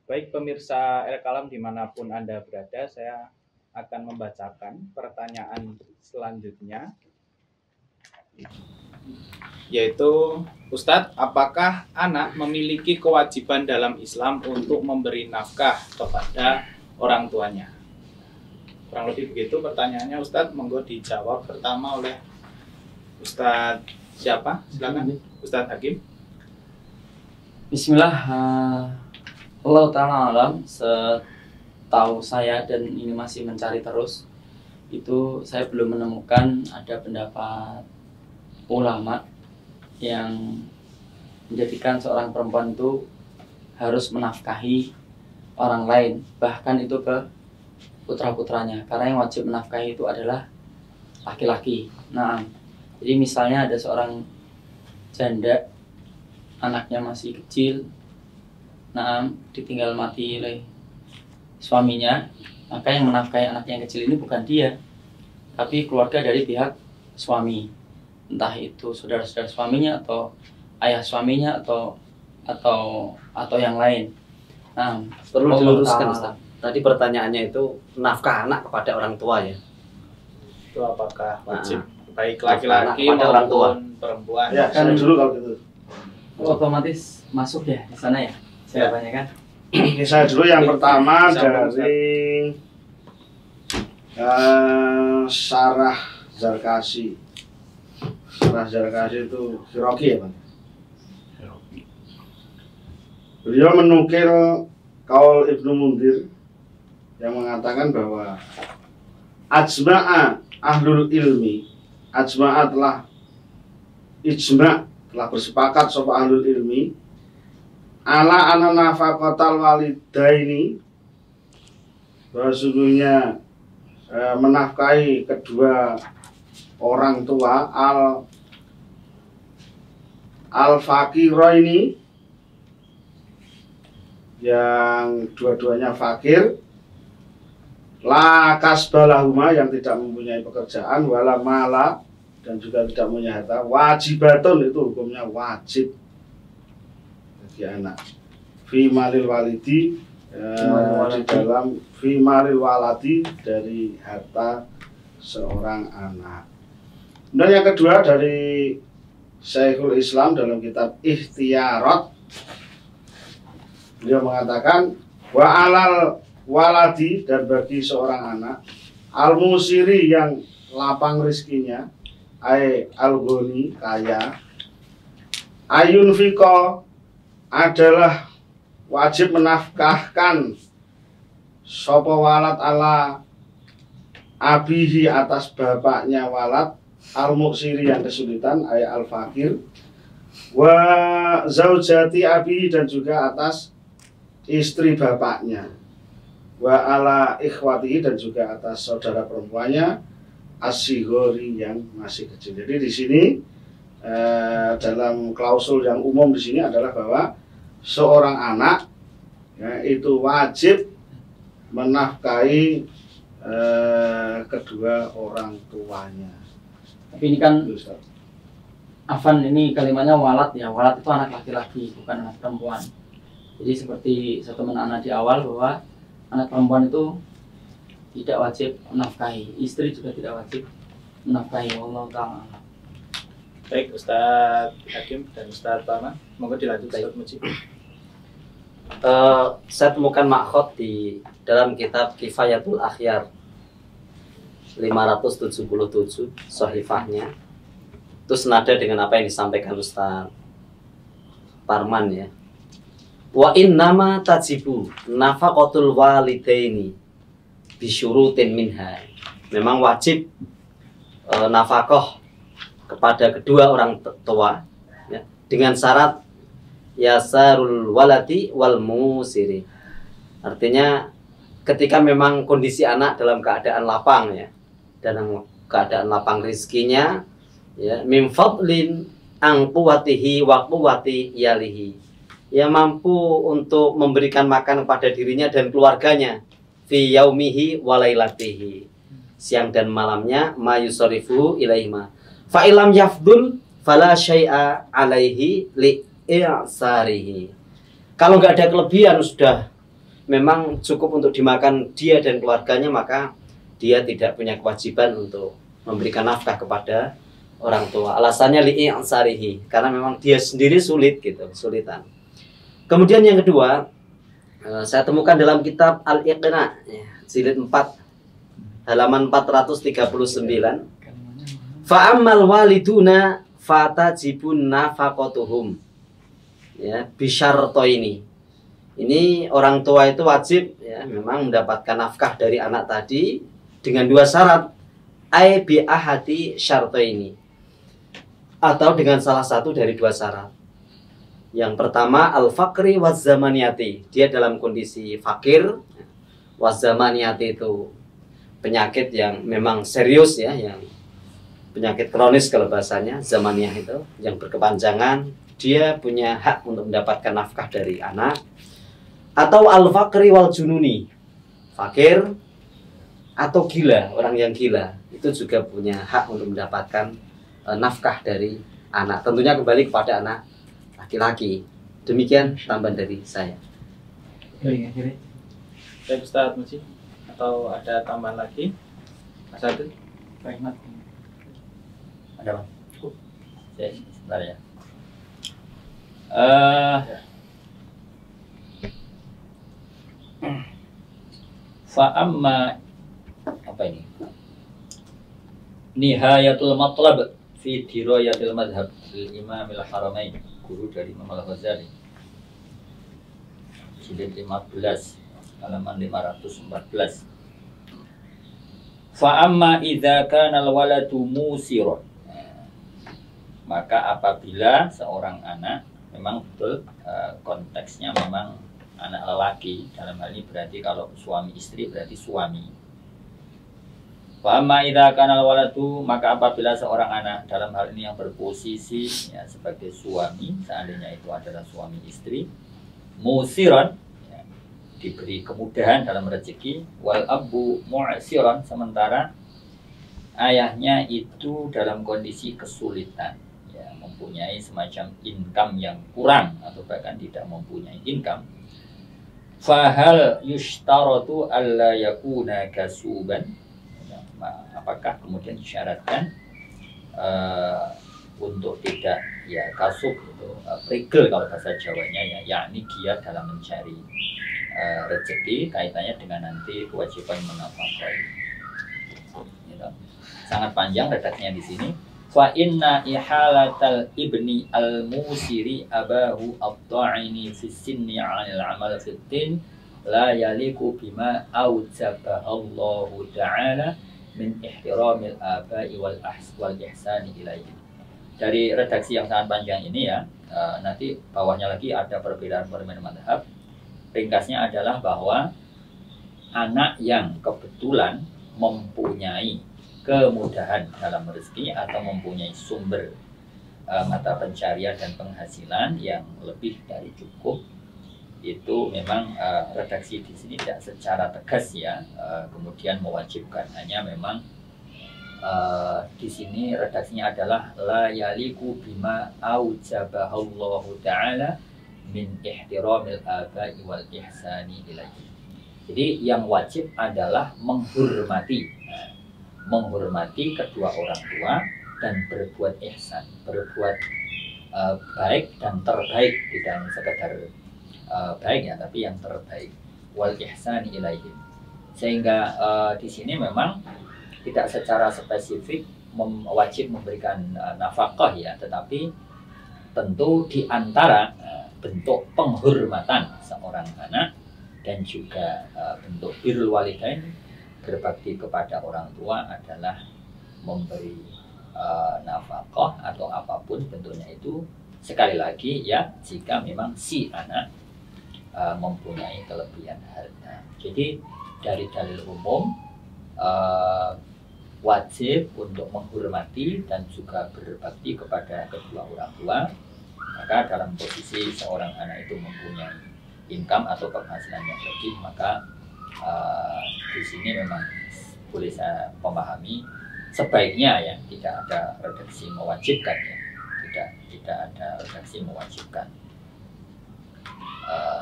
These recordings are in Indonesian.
Baik pemirsa El Kalam dimanapun Anda berada, saya akan membacakan pertanyaan selanjutnya, yaitu, Ustadz, apakah anak memiliki kewajiban dalam Islam untuk memberi nafkah kepada orang tuanya? Kurang lebih begitu pertanyaannya, Ustadz. Monggo dijawab pertama oleh Ustadz siapa? Silakan, Ustadz Hakim. Bismillah. Allah Ta'ala alam, setahu saya dan ini masih mencari terus, itu saya belum menemukan ada pendapat ulama yang menjadikan seorang perempuan itu harus menafkahi orang lain, bahkan itu ke putra-putranya, karena yang wajib menafkahi itu adalah laki-laki. Nah, jadi misalnya ada seorang janda, anaknya masih kecil, ditinggal mati oleh suaminya, maka yang menafkahi anak yang kecil ini bukan dia, tapi keluarga dari pihak suami, entah itu saudara-saudara suaminya atau ayah suaminya atau yang lain. Nah, perlu diluruskan, Ustaz. Tadi pertanyaannya itu nafkah anak kepada orang tua ya. Itu apakah wajib baik laki-laki maupun perempuan? Ya, kan dulu kalau gitu. Otomatis masuk ya di sana ya. Jawabannya kan? Ini saya dulu yang pertama dari Sarah Zarkasi. Sarah Zarkasi itu Hiroki ya, Bang? Beliau menukil kaul Ibnu Mundir yang mengatakan bahwa ajma'a ahlul ilmi, ajma'a telah bersepakat sopa ahlul ilmi ala ana nafaqatal walidaini, bahwa sesungguhnya menafkahi kedua orang tua al fakiraini, yang dua-duanya fakir, la kasbalahuma, yang tidak mempunyai pekerjaan, wala mala, dan juga tidak punya harta, wajibatun, itu hukumnya wajib bagi anak, fi malil walidi, di dalam fi malil waladi, dari harta seorang anak. Dan yang kedua dari Syekhul Islam dalam kitab Ikhtiyarat, beliau mengatakan wa alal waladi, dan bagi seorang anak, al musiri, yang lapang rizkinya, al-ghani, kaya, ayun fiko, adalah wajib menafkahkan sopo walad ala abihi, atas bapaknya walad, al-muksiri, yang kesulitan, al-fakir, wa zaujati abihi, dan juga atas istri bapaknya, wa ala ikhwatihi, dan juga atas saudara perempuannya, as-sighori, yang masih kecil. Jadi di sini dalam klausul yang umum di sini adalah bahwa seorang anak ya, itu wajib menafkahi kedua orang tuanya. Tapi ini kan Afan, ini kalimatnya walad ya. Walad itu anak laki-laki, bukan anak perempuan. Jadi seperti statement anak di awal bahwa anak perempuan itu tidak wajib menafkahi, istri juga tidak wajib menafkahi. Allah Ta'ala. Baik, Ustadz Hakim dan Ustadz Tama, monggo dilanjut, Ustadz Muji. Saya temukan makhot di dalam kitab Kifayatul Akhyar 577 sahifahnya. Itu senada dengan apa yang disampaikan Ustadz Parman ya. Wa innama tajibu nafaqatul walidaini bisyurutin minha. Memang wajib nafkah kepada kedua orang tua ya, dengan syarat yasarul waladi wal musiri. Artinya ketika memang kondisi anak dalam keadaan lapang ya, dalam keadaan lapang rizkinya ya, min fadlin ang quwatihi wa quwati yalihi, ya mampu untuk memberikan makan kepada dirinya dan keluarganya, fi yaumihi wa lailatihi, siang dan malamnya, mayusarifu ilaihima, fa ilam yafdul fala syai'a alaihi li i'sarihi. Kalau nggak ada kelebihan sudah memang cukup untuk dimakan dia dan keluarganya, maka dia tidak punya kewajiban untuk memberikan nafkah kepada orang tua. Alasannya li'i'sarihi, karena memang dia sendiri sulit gitu, kesulitan. Kemudian yang kedua, saya temukan dalam kitab Al-Iqna, jilid 4, halaman 439. Fa'ammal waliduna fatajibun nafaqatuhum. Ya, bisyarto ini. Ini orang tua itu wajib ya memang mendapatkan nafkah dari anak tadi dengan 2 syarat. Ai bi ahadi syarto ini. Atau dengan salah satu dari 2 syarat. Yang pertama al-faqri waz zamaniyati. Dia dalam kondisi fakir. Waz zamaniyati itu penyakit yang memang serius ya, yang penyakit kronis kalau bahasanya, zamaniyah itu yang berkepanjangan. Dia punya hak untuk mendapatkan nafkah dari anak. Atau al-faqri wal jununi, fakir atau gila, orang yang gila itu juga punya hak untuk mendapatkan nafkah dari anak. Tentunya kembali kepada anak laki-laki. Demikian tambahan dari saya. Baik Ustaz Muji, atau ada tambahan lagi? Mas Adil? Rahmat. Ada Bang? Sebentar ya. Fa'amma apa ini? Nihayatul matlab fi dirayatil madhab Imam al-Haramain, guru dari Imam Al-Ghazali, jilid 15 halaman 514. Fa'amma idza kana al-waladu musiron, maka apabila seorang anak, memang betul konteksnya memang anak lelaki, dalam hal ini berarti kalau suami istri berarti suami. Wa amma idza kana al-waladu, maka apabila seorang anak dalam hal ini yang berposisi ya, sebagai suami, seandainya itu adalah suami istri, musiron ya, diberi kemudahan dalam rezeki, wal abu mu'siron, sementara ayahnya itu dalam kondisi kesulitan, ya, mempunyai semacam income yang kurang atau bahkan tidak mempunyai income. Fahal yushtaratu alla yakuna kasuban, apakah kemudian disyaratkan untuk tidak ya kasub itu prigel kalau bahasa Jawanya ya, yakni giat dalam mencari rezeki, kaitannya dengan nanti kewajiban menafkahi. Gitu. Sangat panjang redaksinya di sini. Fa inna ihalatal ibni al-musiri abahu at-ta'ini fi sinni 'anil 'amal fitin la yaliku bima awjaba Allah ta'ala min ihtiramil abai wal ihsani ilaihi. Dari redaksi yang sangat panjang ini ya, nanti bawahnya lagi ada perbedaan-perbedaan mazhab. Ringkasnya adalah bahwa anak yang kebetulan mempunyai kemudahan dalam rezeki atau mempunyai sumber mata pencarian dan penghasilan yang lebih dari cukup, itu memang redaksi di sini tidak secara tegas ya kemudian mewajibkan, hanya memang di sini redaksinya adalah la yaliku bima aujabahallahu ta'ala min ihtiramil abai wal ihsani ilaihi. Jadi yang wajib adalah menghormati kedua orang tua dan berbuat ihsan, berbuat baik dan terbaik, tidak hanya sekedar baik ya, tapi yang terbaik, wal ihsani ilaihim. Sehingga di sini memang tidak secara spesifik wajib memberikan nafkah ya, tetapi tentu di antara bentuk penghormatan seorang anak dan juga bentuk birrul walidain, berbakti kepada orang tua adalah memberi nafkah atau apapun bentuknya itu, sekali lagi ya, jika memang si anak mempunyai kelebihan harta. Jadi dari dalil umum wajib untuk menghormati dan juga berbakti kepada kedua orang tua. Maka dalam posisi seorang anak itu mempunyai income atau penghasilan yang lebih, maka di sini memang boleh saya pahami sebaiknya ya tidak ada redaksi mewajibkan ya, tidak ada redaksi mewajibkan.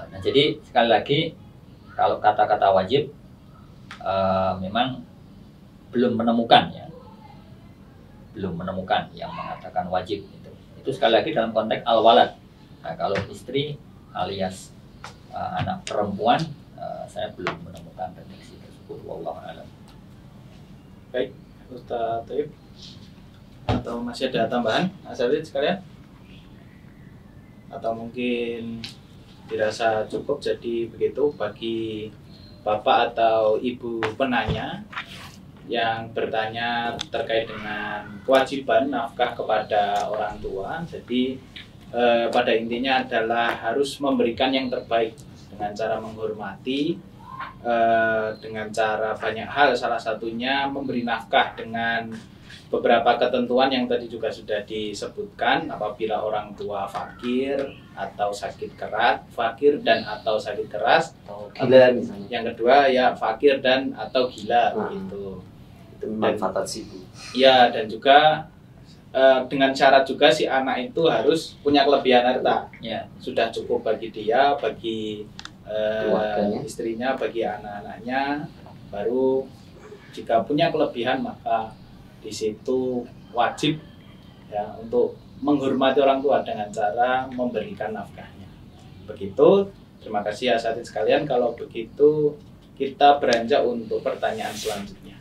Nah jadi sekali lagi Kalau kata-kata wajib memang belum menemukan ya, belum menemukan yang mengatakan wajib itu sekali lagi dalam konteks al-walad. Nah, kalau istri alias anak perempuan, saya belum menemukan definisi tersebut. Wallahu a'lam. Baik, Ustaz Taib, atau masih ada tambahan asatidz sekalian? Atau mungkin dirasa cukup, jadi begitu bagi bapak atau ibu penanya yang bertanya terkait dengan kewajiban nafkah kepada orang tua. Jadi pada intinya adalah harus memberikan yang terbaik dengan cara menghormati, dengan cara banyak hal, salah satunya memberi nafkah dengan beberapa ketentuan yang tadi juga sudah disebutkan. Apabila orang tua fakir atau sakit keras, fakir dan atau sakit keras, Gila misalnya. yang kedua ya fakir dan atau gila gitu. Itu manfaat tatsibu. Ya, dan juga dengan syarat juga si anak itu harus punya kelebihan harta. Ya. Sudah cukup bagi dia, bagi Keluarganya. istrinya, bagi anak-anaknya. Baru jika punya kelebihan maka di situ wajib ya untuk menghormati orang tua dengan cara memberikan nafkahnya. Begitu. Terima kasih asatidz sekalian. Kalau begitu kita beranjak untuk pertanyaan selanjutnya.